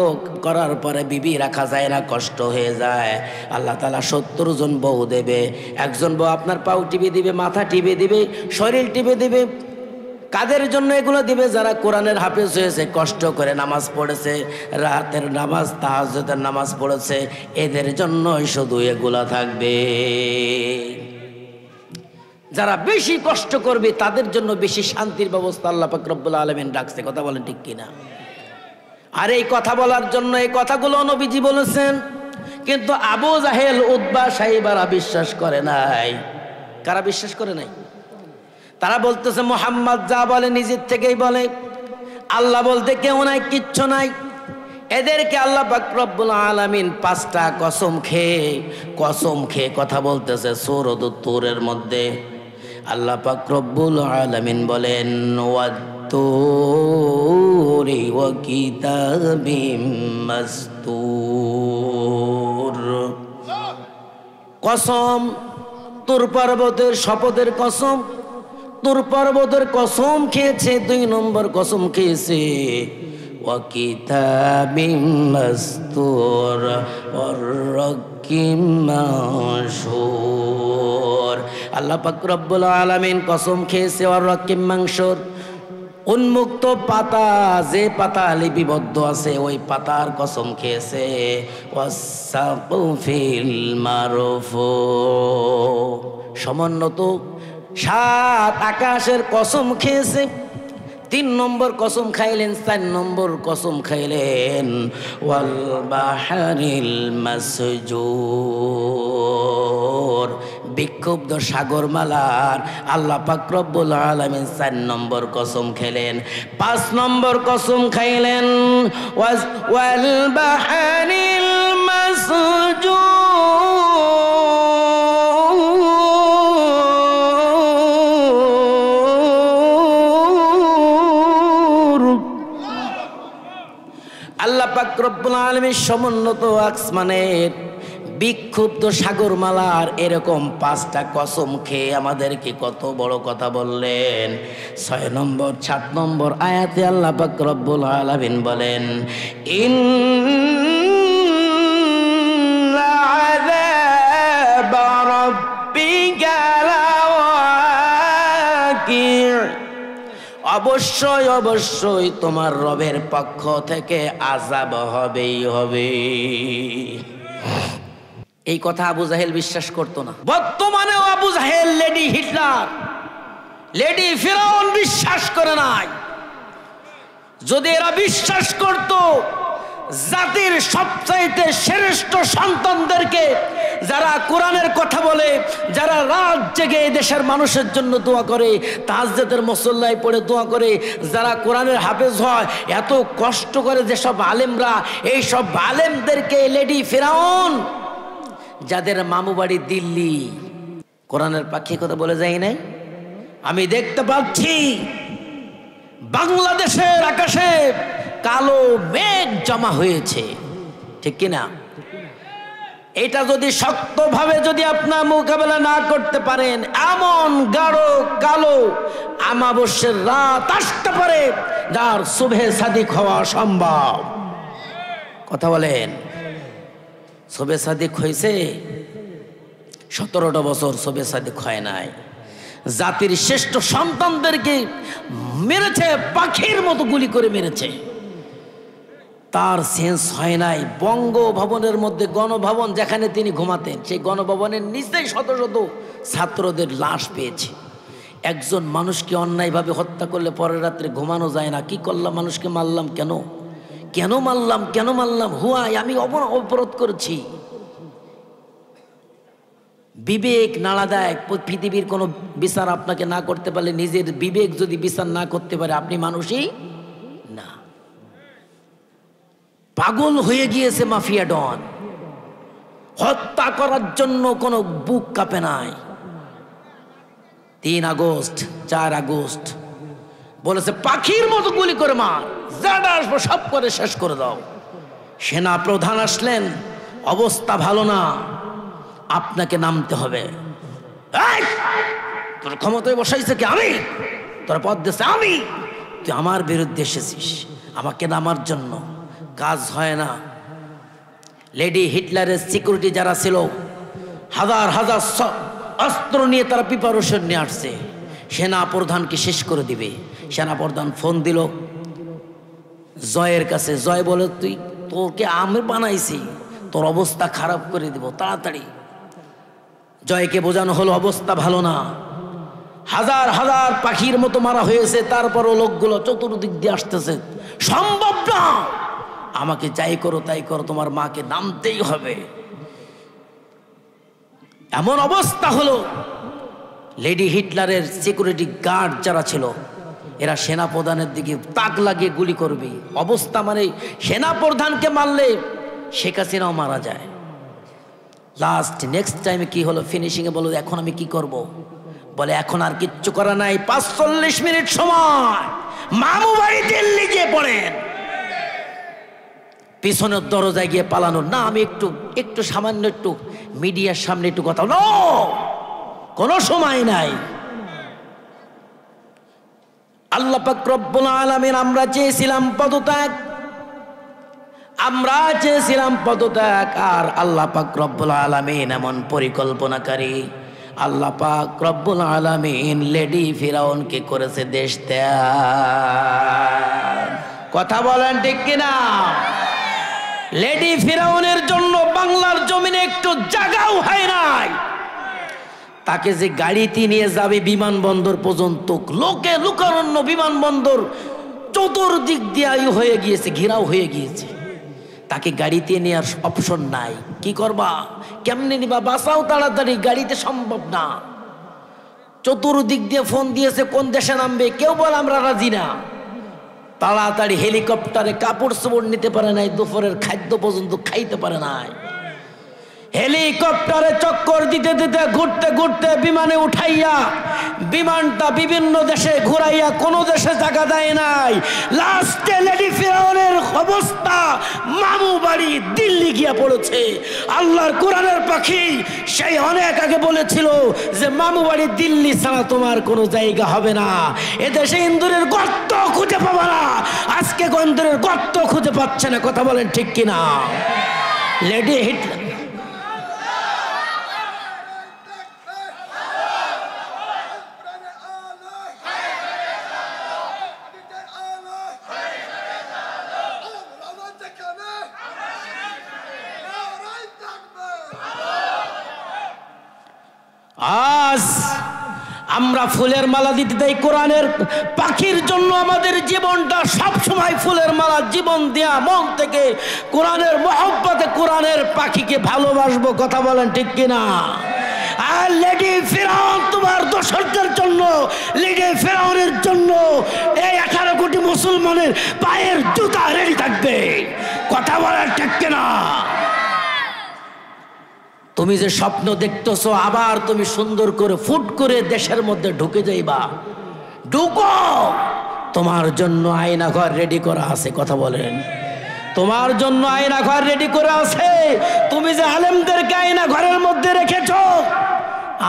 করার পরে বিবি রাখা যায় না, কষ্ট হয়ে যায়। আল্লাহ তাআলা 70 জন বউ দেবে। একজন বউ আপনার পাও টিপে দিবে, মাথা টিপে দিবে, শরীর টিপে দিবে। কাদের জন্য এগুলো দিবে? যারা কোরআনের হাফেজ হয়েছে, কষ্ট করে নামাজ পড়েছে, রাতের নামাজ, তাহাজ্জুদের নামাজ পড়েছে, এদের জন্যই শুধু এগুলা থাকবে। যারা বেশি কষ্ট করবে তাদের জন্য বেশি শান্তির ব্যবস্থা আল্লাহ পাক রব্বুল আলামিন রাখছে। কথা বলেন ঠিক কিনা? আর এই কথা বলার জন্য এই কথাগুলো নবীজি বলেছেন, কিন্তু আবু জাহেল, উতবা, সাইবারা বিশ্বাস করে নাই। কারা বিশ্বাস করে নাই? তারা বলতেছে মুহাম্মদ যা বলে নিজের থেকেই বলে, আল্লাহ বলতে কেউ নাই, কিচ্ছু নাই। এদেরকে আল্লাহ পাক রব্বুল আলামিন 5টা কসম খেয়ে কথা বলতেছে সূরা তুরের মধ্যে। আল্লাহ পাক রব্বুল আলামিন বলেন ওয়াত-তুরি ওয়া কিতাবিম মাসতুর। কসম, তুর পর্বতের শপথের কসম। তুর পর্বতের কসম খেয়েছে, 2 নম্বর কসম খেয়েছে ওয়া কিতাবিম মাসতুর ওয়ার রাক্কিম মানশুর। আল্লাহ পাক রব্বুল আলামিন কসম খেয়েছে ওয়ার রাক্কিম মানশুর, উন্মুক্ত পাতা, যে পাতা লিপিবদ্ধ আছে ওই পাতার কসম খেয়েছে। ওয়াস-সাকফিল মারফু, সমুন্নত 7 আকাশের কসম খেয়েছে। 3 নম্বর কসম খাইলেন, 4 নম্বর কসম খাইলেন ওয়াল বাহরিল মাসজুর, বিক্ষুব্ধ সাগরমালার আল্লাহ পাক রব্বুল আলামিন 4 নম্বর কসম খেলেন। 5 নম্বর কসম খাইলেন ওয়াল বাহরিল মাসজুর। আল্লাহ পাক রব্বুল আলামিন সমুন্নত আসমানের বিক্ষুব্ধ সাগরমালার এরকম 5টা কসম খেয়ে আমাদেরকে কত বড় কথা বললেন। 6 নম্বর 7 নম্বর আয়াতে আল্লাহ পাক রব্বুল আলামিন বলেন ইন্না আযাবা রাব্বিকা লাওয়াকি', অবশ্যই অবশ্যই তোমার রবের পক্ষ থেকে আযাব হবেই হবে। এই কথা আবু জাহেল বিশ্বাস করতো না। বর্তমানেও আবু জাহেল, লেডি হিটলার, লেডি ফিরাউন বিশ্বাস করে নাই। যদি এরা বিশ্বাস করত জাতির সবচাইতে শ্রেষ্ঠ সন্তানদেরকে, যারা কোরআনের কথা বলে, যারা রাত জেগে এই দেশের মানুষের জন্য দোয়া করে, তাহাজ্জুদের মুসল্লায় পড়ে দোয়া করে, যারা কোরআনের হাফেজ হয়, এত কষ্ট করে যেসব আলেমরা, এই সব আলেমদেরকে লেডি ফিরাউন, যাদের মামু বাড়ি দিল্লি, কোরআনের পাখি কথা বলে যায় নাই। আমি দেখতে পাচ্ছি বাংলাদেশের আকাশে কালো মেঘ জমা হয়েছে, ঠিক কিনা? এটা যদি শক্তভাবে যদি আপনার মোকাবেলা না করতে পারেন, এমন গাঢ় কালো আমাবস্যার রাত আসতে পারে যার শুভে সাদিক হওয়া সম্ভব। কথা বলেন, শুভে সাদিক হয়েছে? 17টা বছর শুভে সাদিক হয় নাই। জাতির শ্রেষ্ঠ সন্তানদেরকে মেরেছে, পাখির মতো গুলি করে মেরেছে, তার সেন্স হয় নাই। বঙ্গভবনের মধ্যে, গণভবন যেখানে তিনি ঘুমাতেন, সেই গণভবনের নিচেই শত শত ছাত্রদের লাশ পেয়েছে। একজন মানুষকে অন্যায়ভাবে হত্যা করলে পরের রাত্রে ঘুমানো যায় না। কি করলাম? মানুষকে মারলাম কেন? কেন মারলাম? কেন মারলাম? হুয়াই, আমি অপরাধ করেছি। বিবেক নাড়া দেয়। পৃথিবীর কোনো বিচার আপনাকে না করতে পারলে, নিজের বিবেক যদি বিচার না করতে পারে, আপনি মানুষই না। পাগল হয়ে গিয়েছে মাফিয়া ডন, হত্যা করার জন্য কোনো বুক কাঁপে নাই। 3 আগস্ট 4 আগস্ট বলেছে পাখির মতো গুলি করে মার, যারা আসবো সব করে শেষ করে দাও। সেনা প্রধান আসলেন, অবস্থা ভালো না, আপনাকে নামতে হবে। তোর ক্ষমতায় বসাইছে কি আমি? তোর পদ দিয়েছে আমি, তুই আমার বিরুদ্ধে এসেছিস, আমাকে নামার জন্য। কাজ হয় না। লেডি হিটলারের সিকিউরিটি যারা ছিল, হাজার হাজার অস্ত্র নিয়ে তারা প্রিপারেশন নিয়ে আসছে, সেনা প্রধানকে শেষ করে দিবে। সেনা প্রধান ফোন দিল জয়ের কাছে। জয় বলে, তোকে আমি বানাইছি, তোর অবস্থা খারাপ করে দিব তাড়াতাড়ি। জয়কে বোঝানো হলো অবস্থা ভালো না, হাজার হাজার পাখির মতো মারা হয়েছে, তারপরও লোকগুলো চতুর্দিক দিয়ে আসতেছে, সম্ভব না, আমাকে যাই করো তাই করো, তোমার মাকে নামতেই হবে। এমন অবস্থা হলো, লেডি হিটলারের সিকিউরিটি গার্ড যারা ছিল, এরা সেনা প্রধানের দিকে তাক লাগিয়ে গুলি করবে। অবস্থা মানে সেনা প্রধানকে মারলে শেখ হাসিনাও মারা যায়। নেক্সট টাইমে কি হলো, ফিনিশিংয়ে বলো এখন আমি কি করব? বলে এখন আর কিচ্ছু করা নাই, 45 মিনিট সময়, মামু বাড়ি দিল্লি গিয়ে পড়েন। পিছনের দরজায় গিয়ে পালানো না, আমি একটু সামান্য একটু মিডিয়ার সামনে একটু কথা, নো, কোনো সময় নাই। আল্লাহ পাক রব্বুল আলামিন, আমরা চেয়েছিলাম পদত্যাগ, আমরা চেয়েছিলাম পদত্যাগ, আর আল্লাহ পাক রব্বুল আলামিন এমন পরিকল্পনাকারী। আল্লাহ পাক রব্বুল আলামিন লেডি ফিরাউনকে করেছে দেশ ত্যাগ। কথা বলেন ঠিক কিনা? লেডি ফিরাউনের জন্য বাংলার জমিনে একটু জায়গাও হয় নাই। তাকে যে গাড়িতে নিয়ে যাবে বিমানবন্দর পর্যন্ত, লোকে লুকারণ্য বিমানবন্দর চতুর্দিক দিয়ে হয়ে গিয়েছে, ঘেরাও হয়ে গিয়েছে, তাকে গাড়িতে নেওয়ার অপশন নাই। কি করবা? কেমনে নিবা? বাঁচাও তাড়াতাড়ি, গাড়িতে সম্ভব না। চতুর্দিক দিয়ে ফোন দিয়েছে কোন দেশে নামবে, কেউ বলে আমরা রাজি না। তাড়াতাড়ি হেলিকপ্টারে কাপড় চোপড় নিতে পারে নাই, দুপুরের খাদ্য পর্যন্ত খাইতে পারে নাই। হেলিকপ্টারে চক্কর দিতে দিতে ঘুরতে ঘুরতে বিমানে উঠাইয়া বিমানটা বিভিন্ন দেশে ঘুরাইয়া কোনো দেশে জায়গা দেয় নাই। লাস্টে লেডি ফিরাউনের অবস্থা মামু বাড়ি দিল্লি গিয়া পড়েছে। আল্লাহর কোরআনের পাখি সেই অনেক আগে বলেছিল যে মামু বাড়ি দিল্লি ছাড়া তোমার কোনো জায়গা হবে না, এদেশে ইন্দুরের গর্ত খুঁজে পাবা না। আজকে ইন্দুরের গর্ত খুঁজে পাচ্ছে না। কথা বলেন ঠিক কিনা? লেডি হিটলার আমরা ফুলের মালা দিতে দেই কোরআনের পাখির জন্য। আমাদের জীবনটা সব সময় ফুলের মালা, জীবন দেয়া মন থেকে কোরআনের মহব্বতে কোরআনের পাখিকে ভালোবাসবো। কথা বলেন ঠিক কিনা? আর লেডি ফিরাউন তোমার দোসরদের জন্য, লেডি ফিরাউনের জন্য এই 18 কোটি মুসলমানের পায়ের জুতা রেডি থাকবে। কথা বলেন ঠিক কিনা? তুমি যে স্বপ্ন দেখতেছো আবার তুমি সুন্দর করে ফুট করে দেশের মধ্যে ঢুকে যাইবা, ঢুকো। তোমার জন্য আয়না ঘর রেডি করা আছে। কথা বলেন, তোমার জন্য আয়না ঘর রেডি করা আছে। তুমি যে আলেমদেরকে আয়না ঘরের মধ্যে রেখেছো,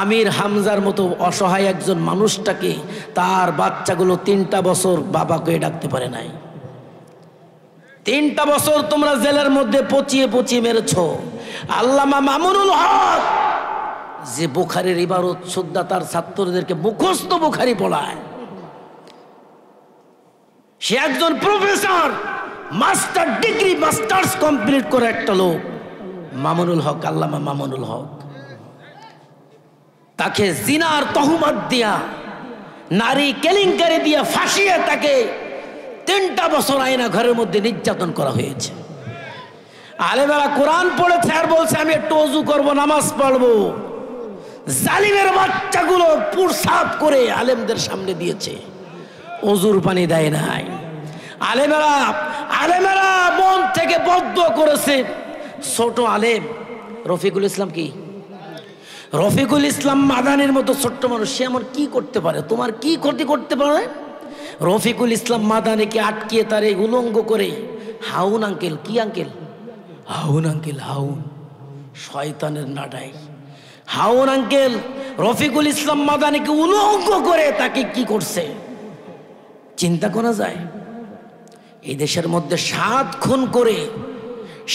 আমির হামজার মতো অসহায় একজন মানুষটাকে, তার বাচ্চাগুলো 3টা বছর বাবাকে ডাকতে পারে নাই। 3টা বছর তোমরা জেলের মধ্যে পচিয়ে পচিয়ে মেরেছো। আল্লামা মামুনুল হক যে বুখারীর ইবারত সুদ্ধা তার ছাত্রদেরকে মুখস্থ বুখারী পড়ায়, সে একজন professor, master degree, masters complete করে একটা লোক, মামুনুল হক, আল্লামা মামুনুল হক। তাকে জিনার তহমত দিয়া, নারী কেলেঙ্কারি দিয়া ফাঁসিয়ে তাকে 3টা বছর আয়না ঘরের মধ্যে নির্যাতন করা হয়েছে। আলেমেরা কোরআন পড়েছে আর বলছে আমি একটু ওযু করবো, নামাজ পড়বো। জালিমের বাচ্চাগুলো পুরসাব করে আলেমদের সামনে দিয়েছে, ওযুর পানি দেয় নাই। আলেমেরা মন থেকে বদ্ধ করেছে। ছোট আলেম রফিকুল ইসলাম, কি রফিকুল ইসলাম মাদানির মতো ছোট্ট মানুষ, সে এমন কি করতে পারে? তোমার কি ক্ষতি করতে পারে? রফিকুল ইসলাম মাদানিকে আটকিয়ে তার এই উলঙ্গ করে হাউন আঙ্কেল, কি আঙ্কেল? হাউন আঙ্কেল, হাউন শয়তানের নাডাই। হাউন আঙ্কেল রফিকুল ইসলাম মাদানিকে উলঙ্গ করে তাকে কি করছে চিন্তা করা যায়? এই দেশের মধ্যে 7 খুন করে,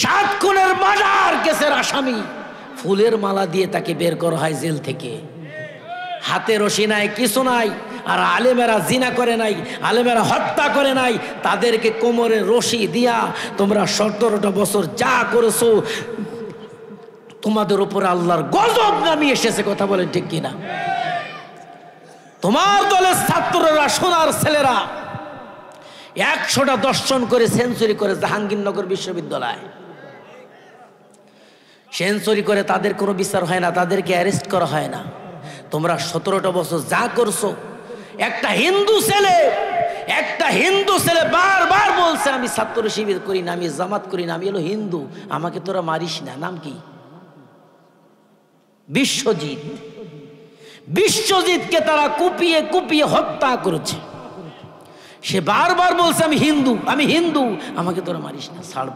7 খুনের মার্ডার কেসের আসামি, ফুলের মালা দিয়ে তাকে বের করা হয় জেল থেকে। হাতে রশি নাই, কিছু নাই। আর আলেমেরা জিনা করে নাই, আলেমেরা হত্যা করে নাই, তাদেরকে কোমরে রশি দিয়া তোমরা 17টা বছর যা করেছো, তোমাদের উপরে আল্লাহর গজব নামিয়ে এসেছে। কথা বলেন ঠিক কিনা? তোমার দলের ছাত্ররা, সোনার ছেলেরা 100টা দর্শন করে সেঞ্চুরি করে জাহাঙ্গীরনগর বিশ্ববিদ্যালয় সেঞ্চুরি করে, তাদের কোনো বিচার হয় না, তাদেরকে অ্যারেস্ট করা হয় না। তোমরা 17টা বছর যা করছো, একটা হিন্দু ছেলে বারবার বলছে আমি ছাত্র শিবির করি না, আমি জামাত করি না, আমি হলো হিন্দু, আমাকে তোরা মারিস না। নাম কি? বিশ্বজিৎকে তারা কুপিয়ে কুপিয়ে হত্যা করেছে। সে বারবার বলছে আমি হিন্দু, আমাকে তোরা মারিস না। ছাড়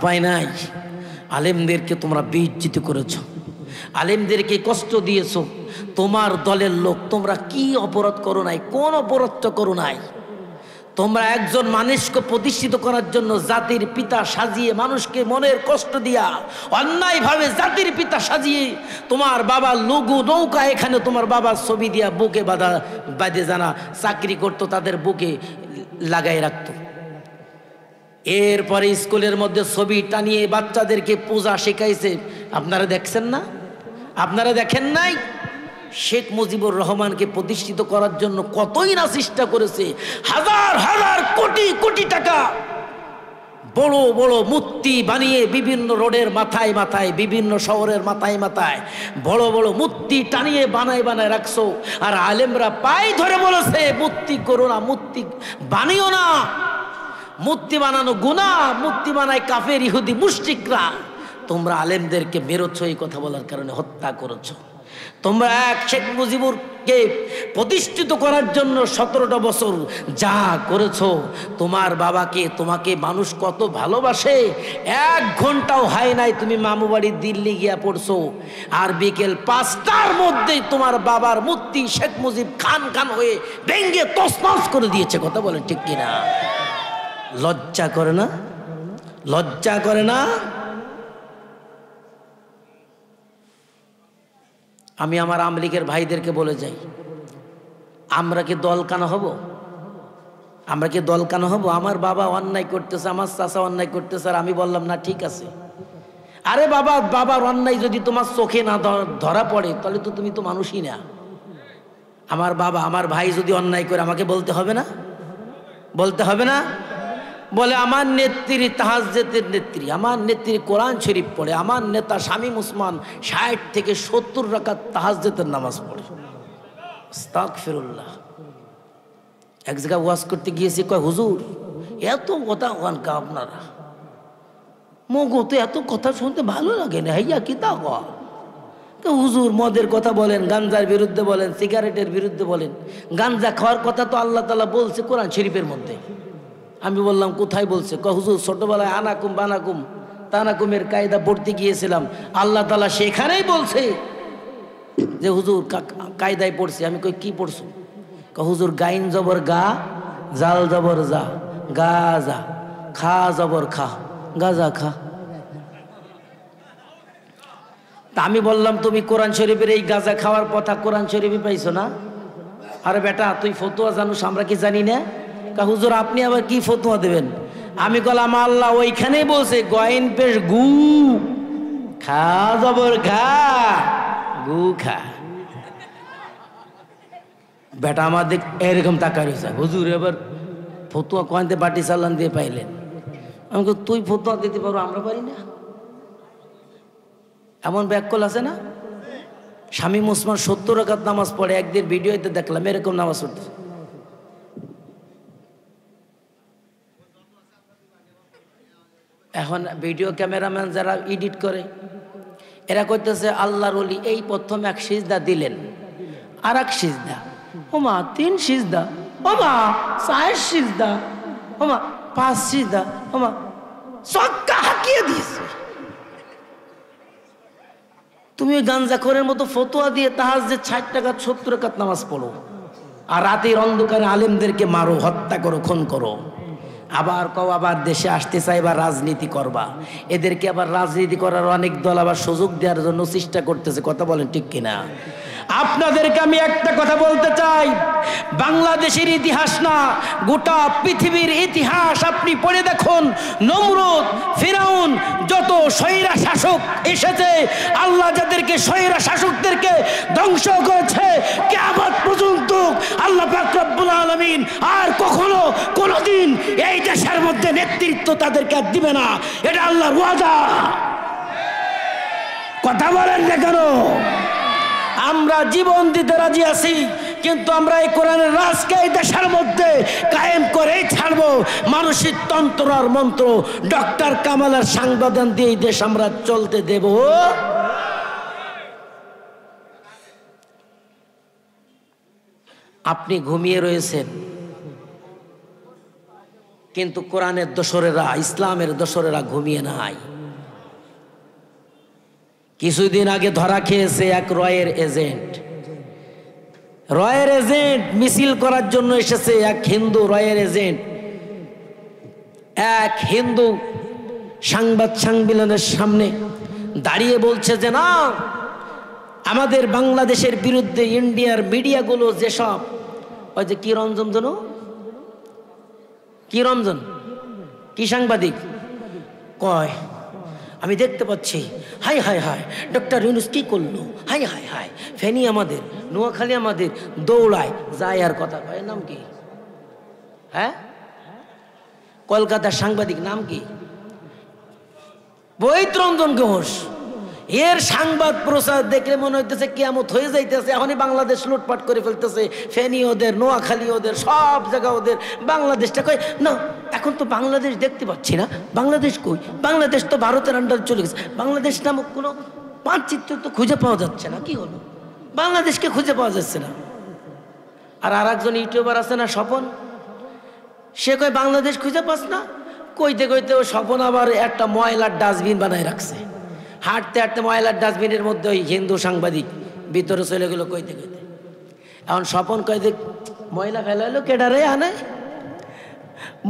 পায় নাই। আলেমদেরকে তোমরা বেইজ্জতি করেছো, আলেমদেরকে কষ্ট দিয়েছো। তোমার দলের লোক, তোমরা কি অপরাধ করো নাই? কোন অপরাধটা করো নাই? তোমরা একজন মানুষকে প্রতিষ্ঠিত করার জন্য জাতির পিতা সাজিয়ে, মানুষকে মনের কষ্ট দিয়া অন্যায়ভাবে জাতির পিতা সাজিয়ে, তোমার বাবার লঘু নৌকা, এখানে তোমার বাবার ছবি দিয়া বুকে বাঁধে জানা চাকরি করতো, তাদের বুকে লাগাই রাখতো। এরপরে স্কুলের মধ্যে ছবি টানিয়ে বাচ্চাদেরকে পূজা শেখাইছে। আপনারা দেখছেন না? আপনারা দেখেন নাই? শেখ মুজিবুর রহমানকে প্রতিষ্ঠিত করার জন্য কতই না চেষ্টা করেছে। হাজার হাজার কোটি কোটি টাকা বড় বড় মূর্তি বানিয়ে বিভিন্ন রোডের মাথায় মাথায়, বিভিন্ন শহরের মাথায় মাথায় বড় বড় মূর্তি টানিয়ে বানায় রাখছো। আর আলেমরা পায়ে ধরে বলেছে মূর্তি করো না, মূর্তি বানিও না, মূর্তি বানানো গুনাহ, মূর্তি বানায় কাফের ইহুদি মুশরিকরা। তোমরা আলেমদেরকে মেরেছো, এই কথা বলার কারণে হত্যা করেছো। তোমরা এক শেখ মুজিবুরকে প্রতিষ্ঠিত করার জন্য 17টা বছর যা করেছো, তোমার বাবাকে, তোমাকে মানুষ কত ভালোবাসে। 1 ঘন্টাও হয় নাই তুমি মামু বাড়ি দিল্লি গিয়া পড়ছো, আর বিকেল 5টার মধ্যেই তোমার বাবার মূর্তি শেখ মুজিব খান হয়ে ভেঙ্গে তছনছ করে দিয়েছে। কথা বলেন ঠিক কিনা? লজ্জা করে না? লজ্জা করে না? আমি আমার আমলিগের ভাইদেরকে বলে যাই, আমরা কি দলকানা হব? আমরা কি দলকানা হব? আমার বাবা অন্যায় করতেছে, আমার চাচা অন্যায় করতেছে, আর আমি বললাম না ঠিক আছে। আরে বাবা, বাবার অন্যায় যদি তোমার চোখে না ধরা পড়ে তাহলে তো তুমি তো মানুষই না। আমার বাবা, আমার ভাই যদি অন্যায় করে আমাকে বলতে হবে না? বলতে হবে না? বলে আমার নেত্রী তাহাজ্জুদের নেত্রী, আমার নেত্রী কোরআন শরীফ পড়ে, আমার নেতা শামীম ওসমান 60 থেকে 70 রাকাত তাহাজ্জুদের নামাজ পড়ে। আস্তাগফিরুল্লাহ। এক জায়গায় ওয়াজ করতে গিয়েছি, কয় হুজুর এত কথা ওয়ানকা আপনারা মগো তো এত কথা শুনতে ভালো লাগে না, হইয়া কি তা কয়? হুজুর মদের কথা বলেন, গাঞ্জার বিরুদ্ধে বলেন, সিগারেটের বিরুদ্ধে বলেন, গাঞ্জা খাওয়ার কথা তো আল্লাহ তাআলা বলছে কোরআন শরীফের মধ্যে। আমি বললাম কোথায় বলছে? হুজুর ছোটবেলায় আনাকুম বানাকুম তানাকুমের কায়দা পড়তে গিয়েছিলাম, আল্লাহ তাআলা সেখানেই বলছে যে হুজুর কায়দায় পড়ছে। আমি কই কি পড়ছো? হুজুর গাইন জবর গা, জাল জবর যা, গাজা, খা জবর খা, গাজা খা। তা আমি বললাম তুমি কোরআন শরীফের এই গাজা খাওয়ার কথা কোরআন শরীফে পাইছো না? আরে বেটা তুই ফতোয়া জানুস, আমরা কি জানি না? হুজুর আপনি আবার কি ফতোয়া দেবেন? আমি বললাম আল্লাহ ওইখানেই বলছে গয়েন পেশ গু, খা জবর খা, গু খা। বেটা আমাদের এরকম তাকাই রয়েছে, হুজুর এবার ফতোয়া কোয়ান্তে বাটি চালান দিয়ে পাইলেন। আমি তুই ফতোয়া দিতে পারো, আমরা পারি না? এমন ব্যাককল আছে না? শামীম ওসমান 70 রাকাত নামাজ পড়ে, একদিন ভিডিওতে দেখলাম এরকম নামাজ পড়তে। এখন ভিডিও ক্যামেরাম্যান যারা এডিট করে এরা করতেছে আল্লাহর ওলি এই প্রথম এক সিজদা দিলেন, আর এক সিজদা, ওমা 3 সিজদা, ওমা 4 সিজদা, ওমা 5 সিজদা, ওমা চক্কা হাঁকিয়ে দিয়েছে। তুমি ওই গাঞ্জাখোরের মতো ফতোয়া দিয়ে তাহাজ্জুদ 60 রাকাত 70 রাকাত নামাজ পড়ো, আর রাতের অন্ধকারে আলেমদেরকে মারো, হত্যা করো, খুন করো। আবার কও আবার দেশে আসতে চাই, এবার রাজনীতি করবা। এদেরকে আবার রাজনীতি করার অনেক দল আবার সুযোগ দেওয়ার জন্য চেষ্টা করতেছে। কথা বলেন ঠিক কিনা? আপনাদেরকে আমি একটা কথা বলতে চাই, বাংলাদেশের ইতিহাস না গোটা পৃথিবীর ইতিহাস আপনি পড়ে দেখুন, নমরুদ, ফিরাউন, যত স্বৈরা শাসক এসেছে, আল্লাহ যাদেরকে স্বৈরা শাসকদেরকে ধ্বংস করেছে, কিয়ামত পর্যন্ত আল্লাহ পাক রব্বুল আলামিন আর কখনো কোনোদিন এই দেশের মধ্যে নেতৃত্ব তাদেরকে আর দিবে না। এটা আল্লাহর ওয়াদা। কথা বলেন না কেন? আমরা জীবন দিতে রাজি আছি, কিন্তু আমরা এই কোরআনের রাজকে এই দেশের মধ্যে কায়েম করেই ছাড়বো। মানসিক তন্ত্র আর মন্ত্র ডক্টর কামালের সাংবাদন দিয়ে এই দেশ আমরা চলতে দেব। আপনি ঘুমিয়ে রয়েছেন, কিন্তু কোরআনের দোসরেরা, ইসলামের দোসরেরা ঘুমিয়ে নাই। কিছুদিন আগে ধরা খেয়েছে এক রয়ের এজেন্ট। রয়ের এজেন্ট মিছিল করার জন্য এসেছে, এক হিন্দু রয়ের এজেন্ট এক হিন্দু সংবাদ সম্মেলনের সামনে দাঁড়িয়ে বলছে যে না, আমাদের বাংলাদেশের বিরুদ্ধে ইন্ডিয়ার মিডিয়াগুলো যেসব, ওই যে কি রঞ্জন জানো, কি রঞ্জন, কি সাংবাদিক কয়, আমি দেখতে পাচ্ছি, high high high doctor Yunus কি করলো, হাই হাই হাই ফেনী আমাদের, নোয়াখালী আমাদের, দৌড়ায় যায়। আর কথা কয়, নাম কি? হ্যাঁ, কলকাতার সাংবাদিক নাম কি? বৈতরঞ্জন ঘোষ। এর সংবাদ প্রচার দেখলে মনে হইতেছে কিয়ামত হয়ে যাইতেছে, এখনই বাংলাদেশ লুটপাট করে ফেলতেছে, ফেনী ওদের, নোয়াখালী ওদের, সব জায়গা ওদের। বাংলাদেশটা কই না, এখন তো বাংলাদেশ দেখতে পাচ্ছি না। বাংলাদেশ কই? বাংলাদেশ তো ভারতের আন্ডারে চলে গেছে। বাংলাদেশ নামক কোনো মানচিত্র তো খুঁজে পাওয়া যাচ্ছে না। কি হলো? বাংলাদেশকে খুঁজে পাওয়া যাচ্ছে না। আর একজন ইউটিউবার আছে না, স্বপন, সে কয় বাংলাদেশ খুঁজে পাস না। কইতে কইতে ও স্বপন আবার একটা ময়লার ডাস্টবিন বানায় রাখছে। হাঁটতে হাঁটতে ময়লার ডাস্টবিনের মধ্যে ওই হিন্দু সাংবাদিক ভিতরে চলে গেল কইতে কইতে। এখন স্বপন কয় যে ময়লা ফেলাইলো কেডারে, আনে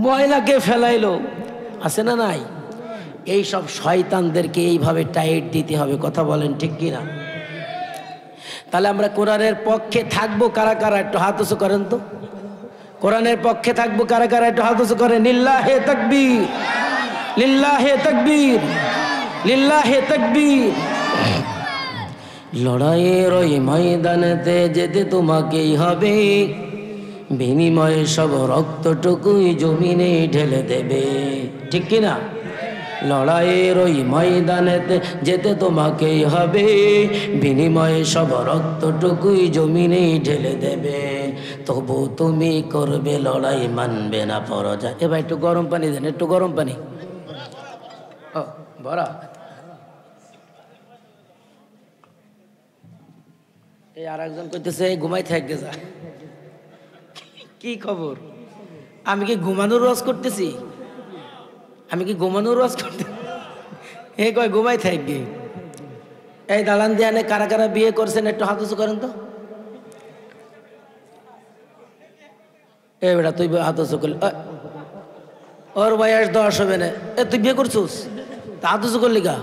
ময়লাকে ফেলাইলো, আছে না নাই? এই সব শয়তানদেরকে এইভাবে টাইট দিতে হবে। কথা বলেন ঠিক কিনা? তাহলে আমরা কোরআনের পক্ষে থাকবো কারা কারা? একটু হাত উঁচু করেন তো। কোরআনের পক্ষে থাকবো কারা কারা? একটু হাত উঁচু করেন। লিল্লাহে তাকবীর, লিল্লাহে তাকবীর। লিল্লাহে তাকবীর। লড়াইয়ের ওই ময়দানেতে যেতে তোমাকেই হবে, বিনিময়ে সব রক্তটুকুই জমিনে ঢেলে দেবে, ঠিক কিনা? লড়াইয়ের ওই ময়দানেতে যেতে তোমাকেই হবে, বিনিময়ে সব রক্তটুকুই জমিনে ঢেলে দেবে। তবু তুমি করবে লড়াই, মানবে না পরাজয়। এবার একটু গরম পানি দেন, একটু গরম পানি। ও বড়া, এই আর একজন কইতেছে ঘুমাই থাকবে যা। কি খবর? আমি কি ঘুমানোর রস করতেছি? আমি কি ঘুমানোর রস করতে? এ কয় ঘুমাই থাকবে। এই দালান দিয়ে কারা কারা বিয়ে করছেন একটু হাত উঁচু করেন তো। এ বেটা তুই হাত উঁচু করলি, ওর বয়স 10 হবে না। এ তুই বিয়ে করছিস, তা হাত উঁচু করলি কা?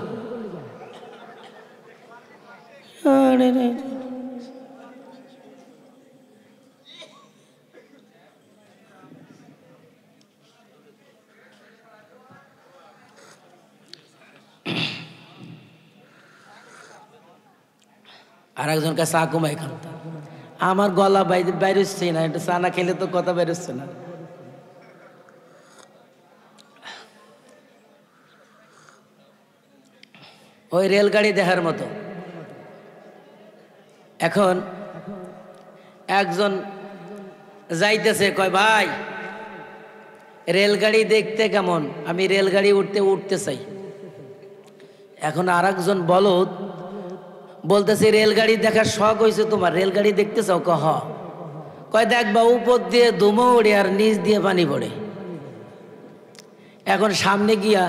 আর একজনকে চা কমাই খান। আমার গলা বাইরে হচ্ছে না, একটু চা না খেলে তো কথা বের হচ্ছে না। ওই রেলগাড়ি দেখার মতো। এখন একজন যাইতেছে, কয় ভাই রেলগাড়ি দেখতে কেমন? আমি রেলগাড়ি উঠতে চাই। এখন আর একজন বলদ বলতেছে, রেলগাড়ি দেখার শখ হয়েছে তোমার, রেলগাড়ি দেখতে চাও? কয় দেখবা উপর দিয়ে ধুমো ওড়ে আর নিচ দিয়ে পানি পড়ে। এখন সামনে গিয়া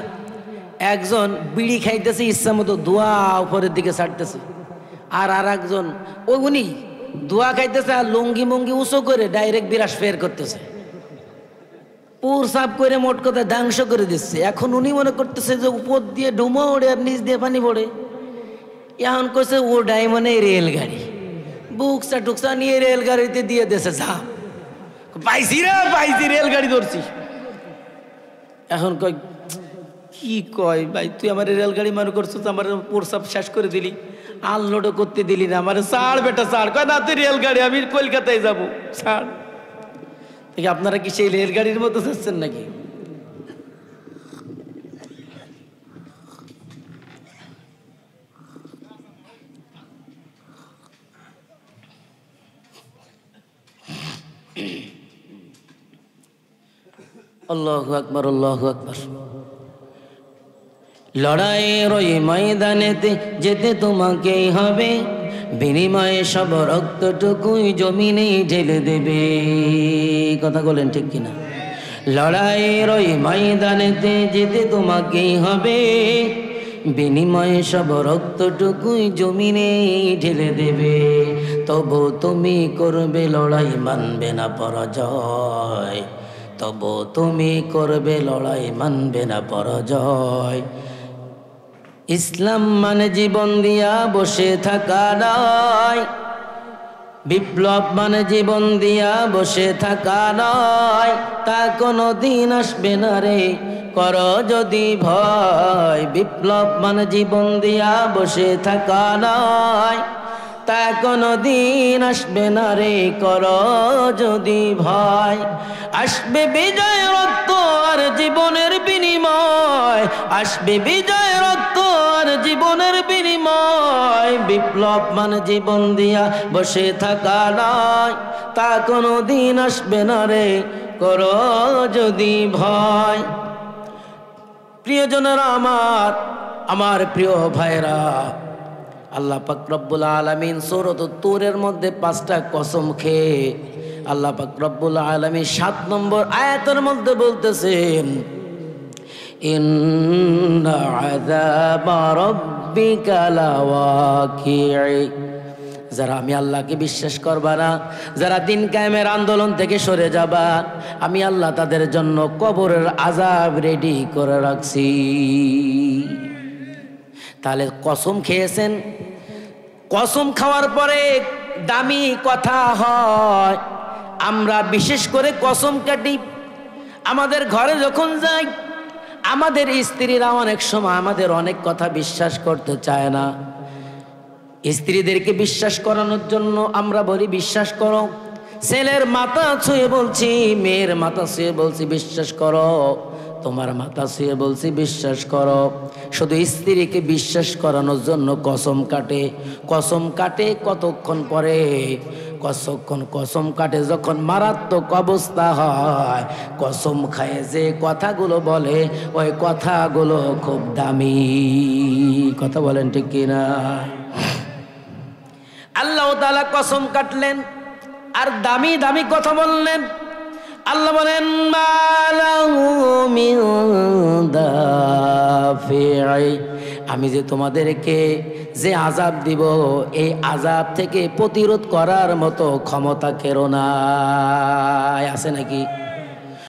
একজন বিড়ি খাইতেছে, ইচ্ছা মতো ধোঁয়া উপরের দিকে ছাড়তেছে। আর একজন উনি ধোঁয়া খাইতেছে আর লুঙ্গি মুঙ্গি উঁচু করে ডাইরেক্ট বিরাস ফের করতেছে, পুর সাপ করে মোট কথা ধ্বংস করে দিচ্ছে। এখন উনি মনে করতেছে যে উপর দিয়ে ধুমো ওড়ে আর নিচ দিয়ে পানি পড়ে। এখন কইছে ওটাই মানে রেলগাড়ি। বুকসা টুকসা নিয়ে রেলগাড়িতে দিয়ে দেশে যা পাইছি রে, পাইছি, রেলগাড়ি ধরছি। এখন কয় কি কয় ভাই, তুই আমার রেলগাড়ি মনে করছিস, আমার প্রসাব শেষ করে দিলি, আনলোডও করতে দিলি না আমার। ছাড় বেটা ছাড়। কয় না তুই রেলগাড়ি, আমি কলকাতায় যাবো, ছাড়। ঠিক আপনারা কি সেই রেলগাড়ির মতো যাচ্ছেন নাকি? আল্লাহু আকবার, আল্লাহু আকবার। লড়াইয়ের ওই ময়দানেতে যেতে তোমাকেই হবে, বিনিময়ে সব রক্তটুকুই জমিনে ঢেলে দেবে। কথা বলেন ঠিক কিনা? লড়াইয়ের ওই ময়দানেতে যেতে তোমাকেই হবে, বিনিময়ে সব রক্তটুকুই জমিনে ঢেলে দেবে। তবু তুমি করবে লড়াই, মানবে না পরাজয়। তবু তুমি করবে লড়াই, মানবে না পরাজয়। ইসলাম মানে জীবন দিয়া বসে থাকা নয়, বিপ্লব মানে জীবন দিয়া বসে থাকা নয়। তা কোনো দিন আসবে না রে, কর যদি ভয়। বিপ্লব মানে জীবন দিয়া বসে থাকা নয়, তা কোনো দিন আসবে না রে, কর যদি ভয়। আসবে বিজয়, রক্ত আর জীবনের বিনিময়। আসবে বিজয়, রক্ত আর জীবনের বিনিময়। বিপ্লব মানে জীবন দিয়া বসে থাকা নয়, তা কোনো দিন আসবে না রে, কর যদি ভয়। প্রিয়জনেরা আমার, আমার প্রিয় ভাইরা, আল্লাহ পাক রব্বুল আলামিন সূরাত তুরের মধ্যে 5টা কসম খেয়ে আল্লাহ পাক রব্বুল আলামিন 7 নম্বর আয়াতের মধ্যে বলতেছেন, ইন্না আযাবা রাব্বিকা লাওয়াকি'। যারা আমি আল্লাহকে বিশ্বাস করবা না, যারা দিন কায়েমের আন্দোলন থেকে সরে যাবা, আমি আল্লাহ তাদের জন্য কবরের আযাব রেডি করে রাখছি। তাহলে কসম খেয়েছেন, কসম খাওয়ার পরে দামি কথা হয়। আমরা বিশেষ করে কসম কাটি, আমাদের ঘরে যখন যাই আমাদের স্ত্রীরা অনেক সময় আমাদের অনেক কথা বিশ্বাস করতে চায় না। স্ত্রীদেরকে বিশ্বাস করানোর জন্য আমরা বলি বিশ্বাস করো। ছেলের মাথা ছুঁয়ে বলছি, মেয়ের মাথা ছুঁয়ে বলছি বিশ্বাস করো, তোমার মাথা ছুঁয়ে বলছি বিশ্বাস করো। শুধু স্ত্রীকে বিশ্বাস করানোর জন্য কসম কাটে। কসম কাটে কতক্ষণ পরে? কসম কাটে যখন মারাত্মক অবস্থা হয়। কসম খায় যে কথাগুলো বলে ওই কথাগুলো খুব দামি কথা। বলেন ঠিক কিনা? আল্লাহ তাআলা কসম কাটলেন আর দামি দামি কথা বললেন। আল্লাহ বলেন মালাহু মিন দাফি'i, আমি যে তোমাদেরকে যে আযাব দিব এই আযাব থেকে প্রতিরোধ করার মতো ক্ষমতা কেরো নাই। আছে নাকি?